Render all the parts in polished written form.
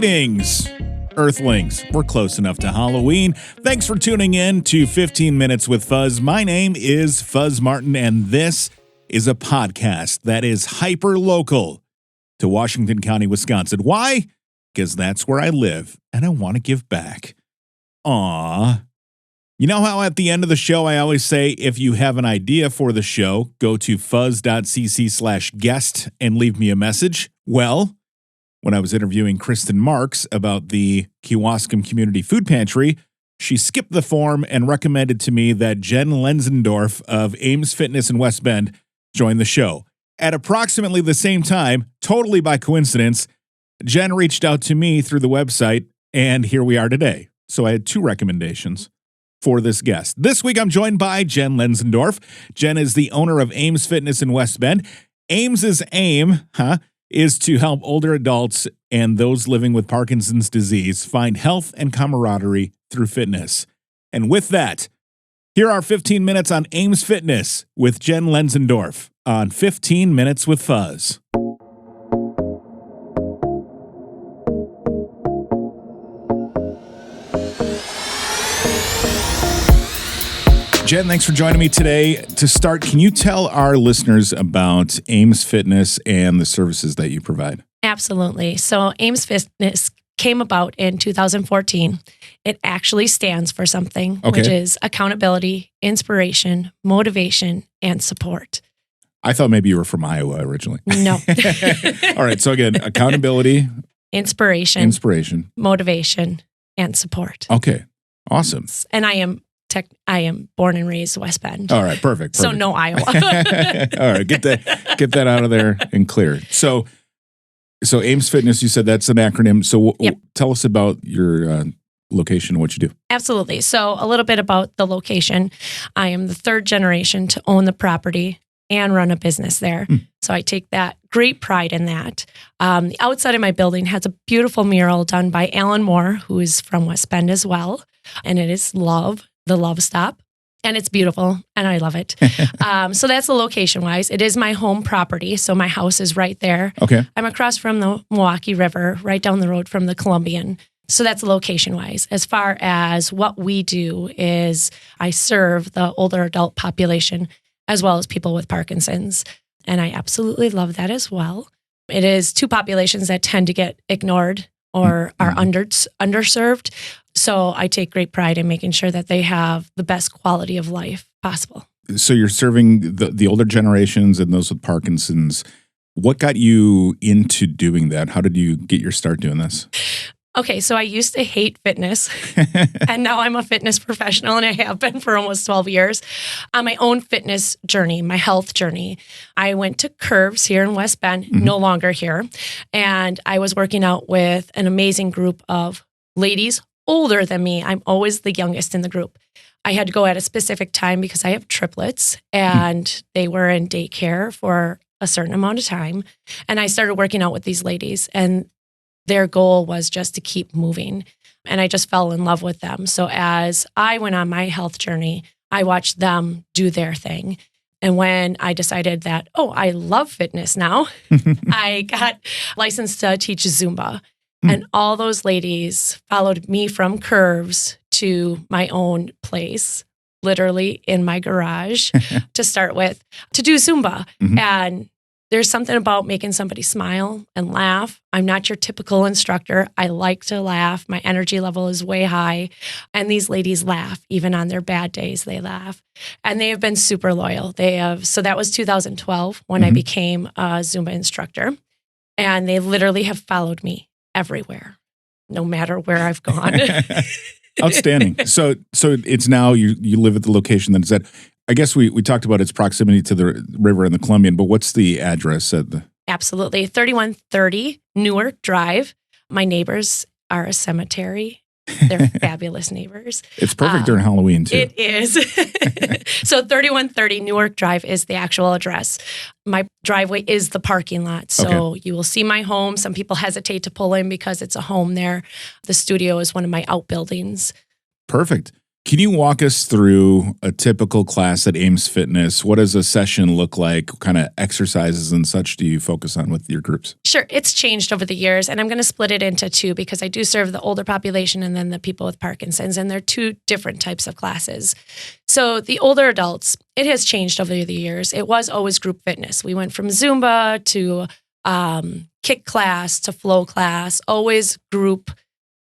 Greetings, Earthlings. We're close enough to Halloween. Thanks for tuning in to 15 Minutes with Fuzz. My name is Fuzz Martin, and this is a podcast that is hyper-local to Washington County, Wisconsin. Why? Because that's where I live, and I want to give back. Aww. You know how at the end of the show I always say, if you have an idea for the show, go to fuzz.cc/guest and leave me a message? Well, when I was interviewing Kristen Marks about the Kewaskum Community Food Pantry, she skipped the form and recommended to me that Jen Lenzendorf of Ames Fitness in West Bend join the show. At approximately the same time, totally by coincidence, Jen reached out to me through the website, and here we are today. So I had two recommendations for this guest. This week, I'm joined by Jen Lenzendorf. Jen is the owner of Ames Fitness in West Bend. Ames's aim, is to help older adults and those living with Parkinson's disease find health and camaraderie through fitness. And with that, here are 15 minutes on Ames Fitness with Jen Lenzendorf on 15 Minutes with Fuzz. Jen, thanks for joining me today. To start, can you tell our listeners about Ames Fitness and the services that you provide? Absolutely. So Ames Fitness came about in 2014. It actually stands for something, which is accountability, inspiration, motivation, and support. I thought maybe you were from Iowa originally. No. All right. So again, accountability, inspiration, motivation, and support. Okay. Awesome. And I am born and raised West Bend. All right, perfect. So no Iowa. All right, get that out of there and clear. So Ames Fitness, you said that's an acronym. So Yep. Tell us about your location and what you do. Absolutely. So a little bit about the location. I am the third generation to own the property and run a business there. So I take that great pride in that. The outside of my building has a beautiful mural done by Alan Moore, who is from West Bend as well. And it is Love, the Love Stop. And it's beautiful, and I love it. So that's the location-wise. It is my home property, so my house is right there. Okay. I'm across from the Milwaukee River, right down the road from the Columbian. So that's location-wise. As far as what we do is I serve the older adult population as well as people with Parkinson's. And I absolutely love that as well. It is two populations that tend to get ignored or are underserved. So I take great pride in making sure that they have the best quality of life possible. So you're serving the older generations and those with Parkinson's. What got you into doing that? How did you get your start doing this? Okay, so I used to hate fitness, and now I'm a fitness professional, and I have been for almost 12 years. On my own fitness journey, my health journey, I went to Curves here in West Bend, no longer here, and I was working out with an amazing group of ladies older than me. I'm always the youngest in the group. I had to go at a specific time because I have triplets, and they were in daycare for a certain amount of time, and I started working out with these ladies, and their goal was just to keep moving. And I just fell in love with them. So as I went on my health journey, I watched them do their thing. And when I decided that, I love fitness now, I got licensed to teach Zumba. And all those ladies followed me from Curves to my own place, literally in my garage to start with, to do Zumba. And there's something about making somebody smile and laugh. I'm not your typical instructor. I like to laugh. My energy level is way high. And these ladies laugh. Even on their bad days, they laugh. And they have been super loyal. So that was 2012 when I became a Zumba instructor. And they literally have followed me everywhere, no matter where I've gone. Outstanding. So it's now you live at the location that is at. I guess we talked about its proximity to the river and the Columbian, but what's the address at the? Absolutely. 3130 Newark Drive. My neighbors are a cemetery. They're fabulous neighbors. It's perfect during Halloween, too. It is. So 3130 Newark Drive is the actual address. My driveway is the parking lot. So you will see my home. Some people hesitate to pull in because it's a home there. The studio is one of my outbuildings. Perfect. Can you walk us through a typical class at Ames Fitness? What does a session look like? What kind of exercises and such do you focus on with your groups? Sure. It's changed over the years, and I'm going to split it into two because I do serve the older population and then the people with Parkinson's, and they're two different types of classes. So the older adults, it has changed over the years. It was always group fitness. We went from Zumba to kick class to flow class, always group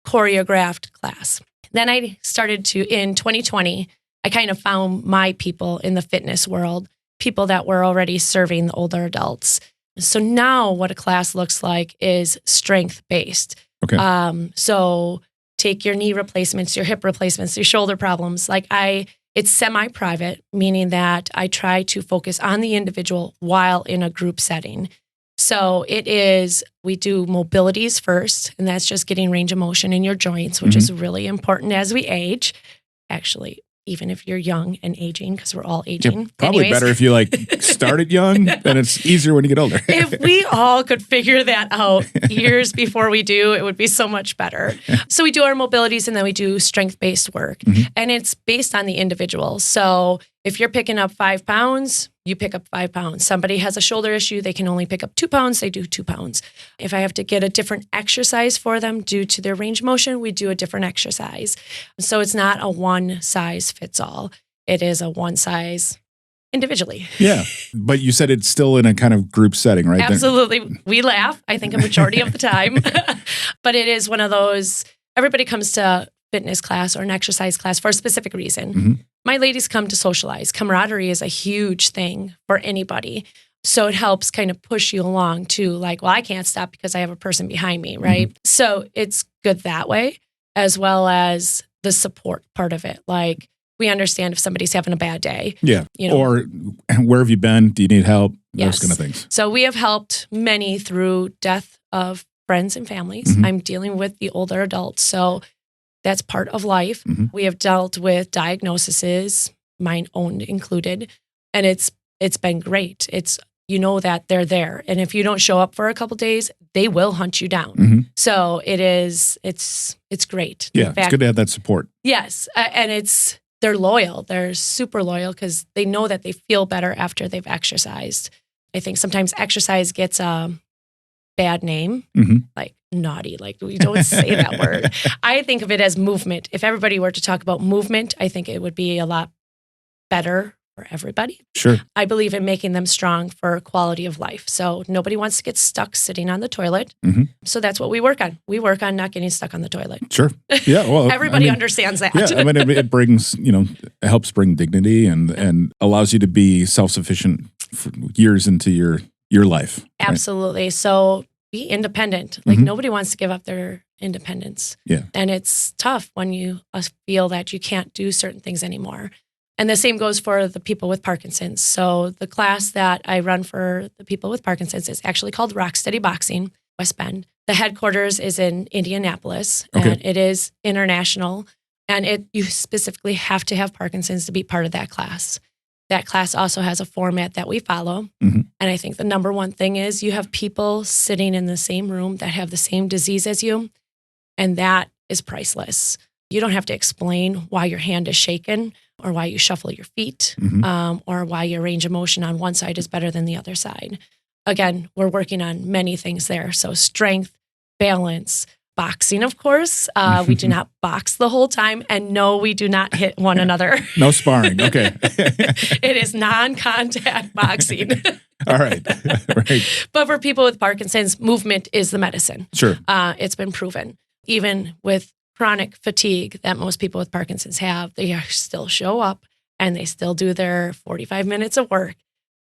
choreographed class. Then I started in 2020, I kind of found my people in the fitness world, people that were already serving the older adults. So now what a class looks like is strength-based. Okay. So take your knee replacements, your hip replacements, your shoulder problems. It's semi-private, meaning that I try to focus on the individual while in a group setting. So we do mobilities first, and that's just getting range of motion in your joints, which is really important as we age. Actually, even if you're young and aging, because we're all aging. Yeah, probably better if you started young, then it's easier when you get older. If we all could figure that out years before we do, it would be so much better. So we do our mobilities and then we do strength-based work. And it's based on the individual. So if you're picking up 5 pounds, you pick up 5 pounds. Somebody has a shoulder issue, they can only pick up 2 pounds, they do 2 pounds. If I have to get a different exercise for them due to their range of motion, we do a different exercise. So it's not a one size fits all. It is a one size individually. Yeah. But you said it's still in a kind of group setting, right? Absolutely. We laugh, I think, a majority of the time. But it is one of those, everybody comes to fitness class or an exercise class for a specific reason. My ladies come to socialize. Camaraderie is a huge thing for anybody. So it helps kind of push you along to I can't stop because I have a person behind me, right? So it's good that way, as well as the support part of it. We understand if somebody's having a bad day. Yeah. Or where have you been? Do you need help? Yes. Those kind of things. So we have helped many through death of friends and families. I'm dealing with the older adults. So that's part of life. We have dealt with diagnoses, mine own included, and it's been great. You know that they're there, and if you don't show up for a couple days, they will hunt you down. So it's great. Yeah, it's good to have that support. Yes, and they're loyal. They're super loyal because they know that they feel better after they've exercised. I think sometimes exercise gets a bad name, like naughty, we don't say that word. I think of it as movement. If everybody were to talk about movement, I think it would be a lot better for everybody. Sure. I believe in making them strong for quality of life. So nobody wants to get stuck sitting on the toilet. So that's what we work on. We work on not getting stuck on the toilet. Sure. Yeah. Well, everybody understands that. Yeah. It brings, it helps bring dignity and allows you to be self-sufficient for years into your life. Right? Absolutely. So be independent. Nobody wants to give up their independence. Yeah. And it's tough when you feel that you can't do certain things anymore. And the same goes for the people with Parkinson's. So the class that I run for the people with Parkinson's is actually called Rock Steady Boxing, West Bend. The headquarters is in Indianapolis, and it is international. And you specifically have to have Parkinson's to be part of that class. That class also has a format that we follow. And I think the number one thing is you have people sitting in the same room that have the same disease as you, and that is priceless. You don't have to explain why your hand is shaken or why you shuffle your feet or why your range of motion on one side is better than the other side. Again, we're working on many things there. So strength, balance, boxing, of course. We do not box the whole time. And no, we do not hit one another. No sparring. Okay. It is non-contact boxing. All right. Right. But for people with Parkinson's, movement is the medicine. Sure. It's been proven. Even with chronic fatigue that most people with Parkinson's have, they still show up and they still do their 45 minutes of work.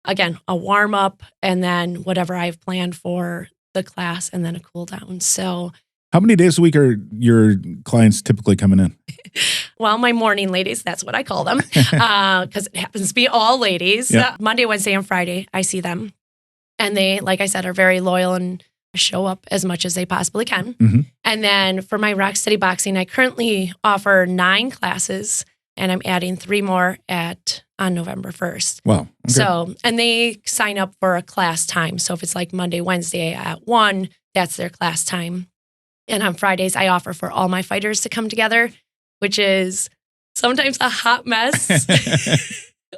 Again, a warm up and then whatever I've planned for the class and then a cool down. So how many days a week are your clients typically coming in? Well, my morning ladies, that's what I call them, because it happens to be all ladies. Yeah. Monday, Wednesday, and Friday, I see them. And they, like I said, are very loyal and show up as much as they possibly can. And then for my Rock Steady Boxing, I currently offer 9 classes, and I'm adding 3 more on November 1st. Wow. Okay. So, and they sign up for a class time. So if it's like Monday, Wednesday at 1, that's their class time. And on Fridays, I offer for all my fighters to come together, which is sometimes a hot mess,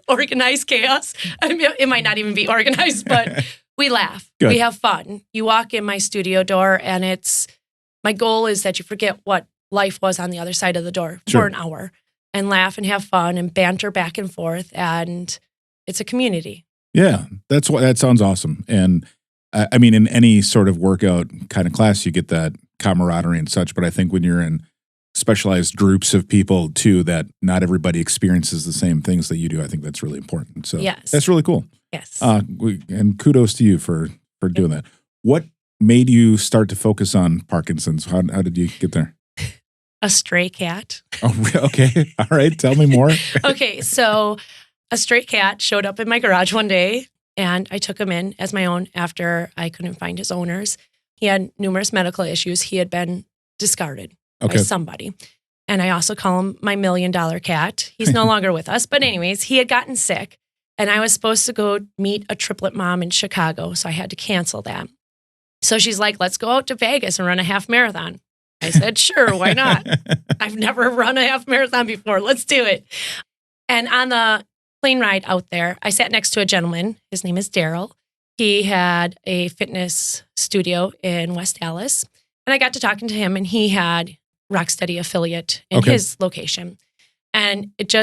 organized chaos. I mean, it might not even be organized, but we laugh. Good. We have fun. You walk in my studio door and my goal is that you forget what life was on the other side of the door for an hour and laugh and have fun and banter back and forth. And it's a community. Yeah, that sounds awesome. And I mean, in any sort of workout kind of class, you get that camaraderie and such. But I think when you're in specialized groups of people too, that not everybody experiences the same things that you do, I think that's really important. So yes. That's really cool. Yes. And kudos to you for doing that. What made you start to focus on Parkinson's? How did you get there? A stray cat. Oh, okay. All right. Tell me more. Okay. So a stray cat showed up in my garage one day and I took him in as my own after I couldn't find his owners. He had numerous medical issues. He had been discarded by somebody. And I also call him my $1 million cat. He's no longer with us. But anyways, he had gotten sick and I was supposed to go meet a triplet mom in Chicago. So I had to cancel that. So she's like, let's go out to Vegas and run a half marathon. I said, sure, why not? I've never run a half marathon before. Let's do it. And on the plane ride out there, I sat next to a gentleman. His name is Daryl. He had a fitness studio in West Dallas. And I got to talking to him and he had Rocksteady affiliate in his location. And it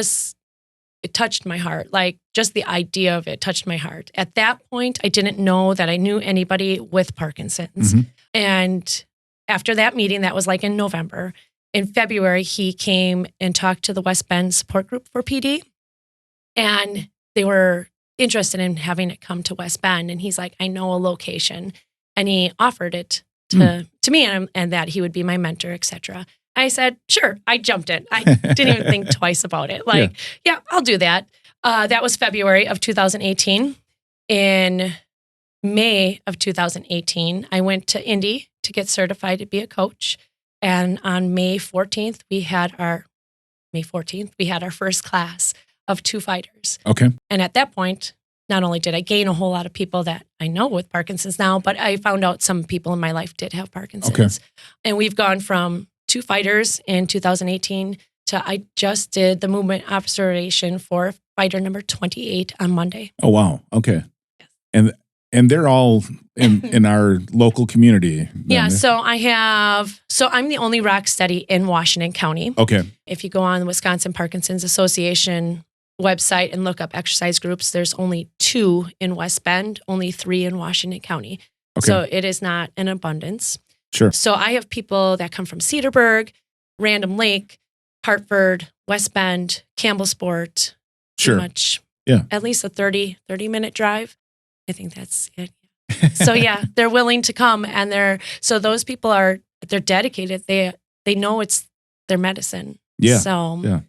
touched my heart. Like just the idea of it touched my heart. At that point, I didn't know that I knew anybody with Parkinson's. Mm-hmm. And after that meeting, that was like in November. In February, he came and talked to the West Bend support group for PD. And they were interested in having it come to West Bend. And he's like, I know a location. And he offered it to me and that he would be my mentor, etc. I said, sure. I jumped in. I didn't even think twice about it. Like, yeah, I'll do that. That was February of 2018. In May of 2018, I went to Indy to get certified to be a coach. And on May 14th, we had our first class of 2 fighters. Okay. And at that point, not only did I gain a whole lot of people that I know with Parkinson's now, but I found out some people in my life did have Parkinson's. Okay. And we've gone from 2 fighters in 2018 to I just did the movement observation for fighter number 28 on Monday. Oh, wow. Okay. Yes. And they're all in our local community. Yeah. So I'm the only Rocksteady in Washington County. Okay. If you go on the Wisconsin Parkinson's Association website and look up exercise groups, there's only 2 in West Bend, only 3 in Washington County. Okay. So it is not an abundance. Sure. So I have people that come from Cedarburg, Random Lake, Hartford, West Bend, Campbellsport. Sure. Pretty much, yeah. At least a 30-minute drive. I think that's it. So yeah, they're willing to come and so those people they're dedicated. They know it's their medicine. Yeah. So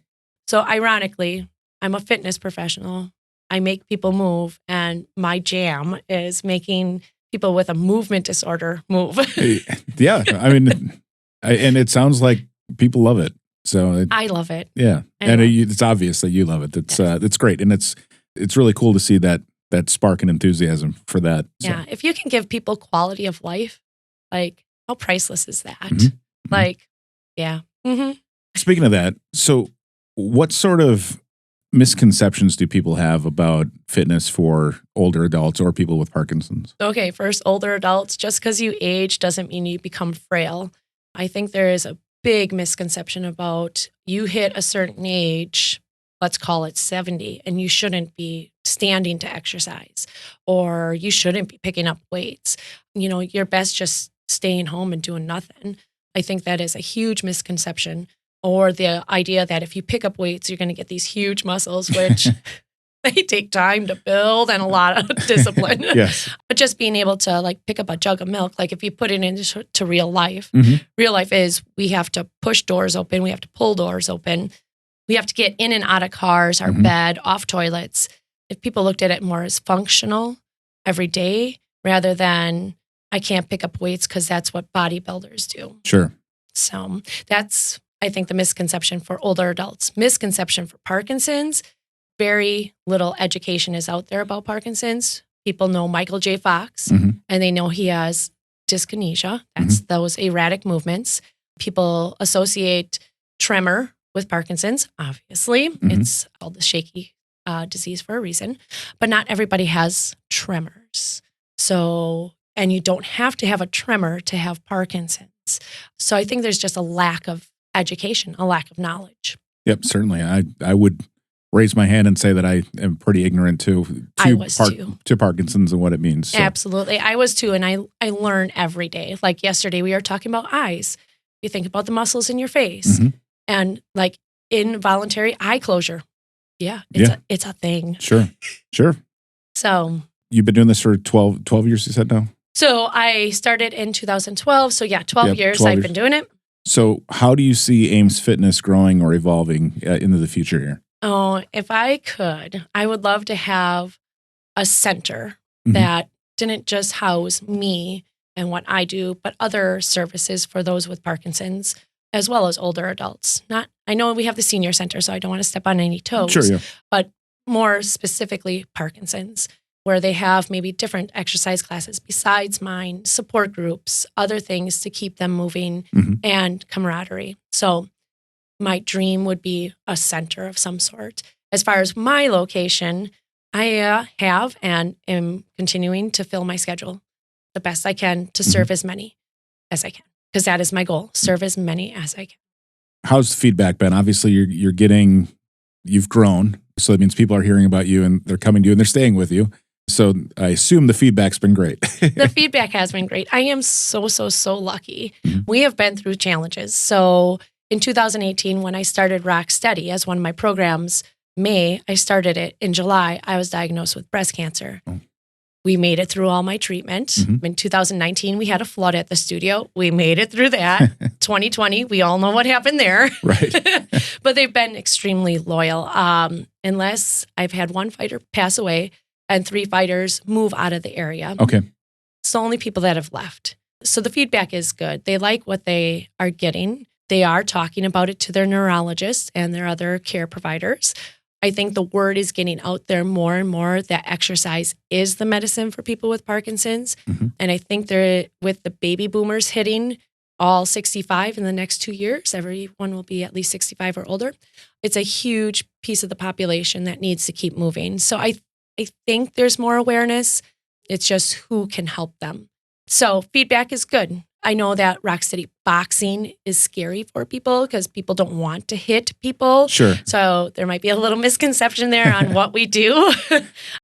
ironically, I'm a fitness professional. I make people move and my jam is making people with a movement disorder move. Yeah. I mean, and it sounds like people love it. So I love it. Yeah. It's obvious that you love it. It's great. And it's really cool to see that spark and enthusiasm for that. So. Yeah. If you can give people quality of life, like how priceless is that? Mm-hmm. Like, yeah. Mm-hmm. Speaking of that, so what sort of misconceptions do people have about fitness for older adults or people with Parkinson's? Okay, first, older adults, just because you age doesn't mean you become frail. I think there is a big misconception about you hit a certain age, let's call it 70, and you shouldn't be standing to exercise or you shouldn't be picking up weights. You're best just staying home and doing nothing. I think that is a huge misconception. Or the idea that if you pick up weights, you're going to get these huge muscles, which they take time to build and a lot of discipline. Yes. But just being able to like pick up a jug of milk, like if you put it into real life, real life is we have to push doors open. We have to pull doors open. We have to get in and out of cars, our bed, off toilets. If people looked at it more as functional every day rather than I can't pick up weights because that's what bodybuilders do. Sure. So that's, I think, the misconception for older adults. Misconception for Parkinson's, very little education is out there about Parkinson's. People know Michael J. Fox, and they know he has dyskinesia. That's those erratic movements. People associate tremor with Parkinson's, obviously. It's called the shaky disease for a reason, but not everybody has tremors. So, and you don't have to have a tremor to have Parkinson's. So I think there's just a lack of education, a lack of knowledge. Yep, certainly. I would raise my hand and say that I am pretty ignorant to Parkinson's and what it means. So. Absolutely. I was too, and I learn every day. Like yesterday, we were talking about eyes. You think about the muscles in your face and like involuntary eye closure. Yeah, it's a thing. Sure. So you've been doing this for 12 years, you said now? So I started in 2012. So 12 years I've been doing it. So how do you see Ames Fitness growing or evolving into the future here? Oh, if I could, I would love to have a center that didn't just house me and what I do, but other services for those with Parkinson's, as well as older adults. I know we have the senior center, so I don't want to step on any toes, but more specifically Parkinson's, where they have maybe different exercise classes besides mine, support groups, other things to keep them moving and camaraderie. So my dream would be a center of some sort. As far as my location, I have and am continuing to fill my schedule the best I can to serve as many as I can, because that is my goal, serve as many as I can. How's the feedback been? Obviously, you've grown, so that means people are hearing about you and they're coming to you and they're staying with you. So I assume the feedback's been great. The feedback has been great. I am so lucky. We have been through challenges. So in 2018, when I started Rock Steady as one of my programs, I started it in July. I was diagnosed with breast cancer. Oh. We made it through all my treatment. In 2019, we had a flood at the studio. We made it through that. 2020, we all know what happened there. Right. But they've been extremely loyal. Unless I've had one fighter pass away and 3 fighters move out of the area. Okay. It's the only people that have left. So the feedback is good. They like what they are getting. They are talking about it to their neurologists and their other care providers. I think the word is getting out there more and more that exercise is the medicine for people with Parkinson's. And I think with the baby boomers hitting all 65 in the next 2 years, everyone will be at least 65 or older. It's a huge piece of the population that needs to keep moving. So I think there's more awareness. It's just who can help them. So feedback is good. I know that Rock Steady boxing is scary for people because people don't want to hit people. Sure. So there might be a little misconception there on what we do,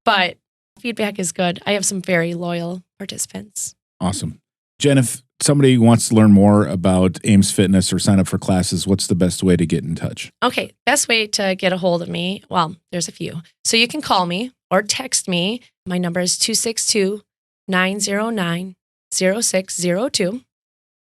but feedback is good. I have some very loyal participants. Awesome. Jen, if somebody wants to learn more about Ames Fitness or sign up for classes, what's the best way to get in touch? Okay. Best way to get a hold of me, well, there's a few. So you can call me or text me. My number is 262-909-0602.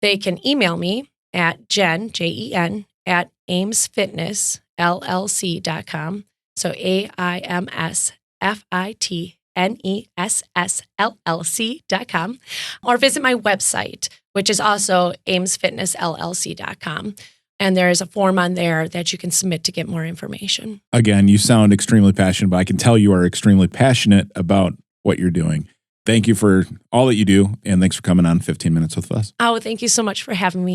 They can email me at Jen, Jen, at amesfitnessllc.com. So AIMSFITNESSLLC.com. Or visit my website, which is also amesfitnessllc.com. And there is a form on there that you can submit to get more information. Again, you sound extremely passionate, but I can tell you are extremely passionate about what you're doing. Thank you for all that you do, and thanks for coming on 15 Minutes with Fuzz. Oh, thank you so much for having me.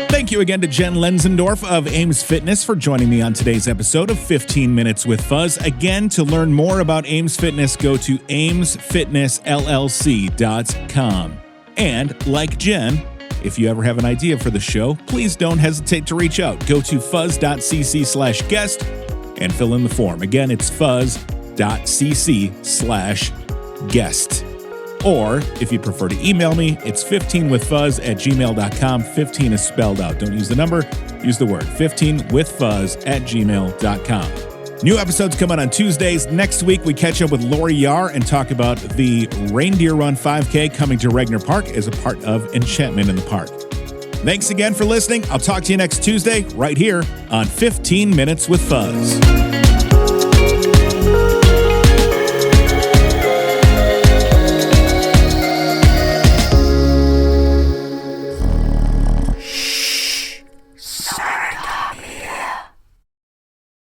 Thank you again to Jen Lenzendorf of Ames Fitness for joining me on today's episode of 15 Minutes with Fuzz. Again, to learn more about Ames Fitness, go to amesfitnessllc.com. And like Jen, if you ever have an idea for the show, please don't hesitate to reach out. Go to fuzz.cc/guest and fill in the form. Again, it's fuzz.cc/guest. Or if you prefer to email me, it's 15withfuzz@gmail.com. 15 is spelled out. Don't use the number, use the word. 15withfuzz@gmail.com. New episodes come out on Tuesdays. Next week, we catch up with Lori Yar and talk about the Reindeer Run 5K coming to Regner Park as a part of Enchantment in the Park. Thanks again for listening. I'll talk to you next Tuesday right here on 15 Minutes with Fuzz.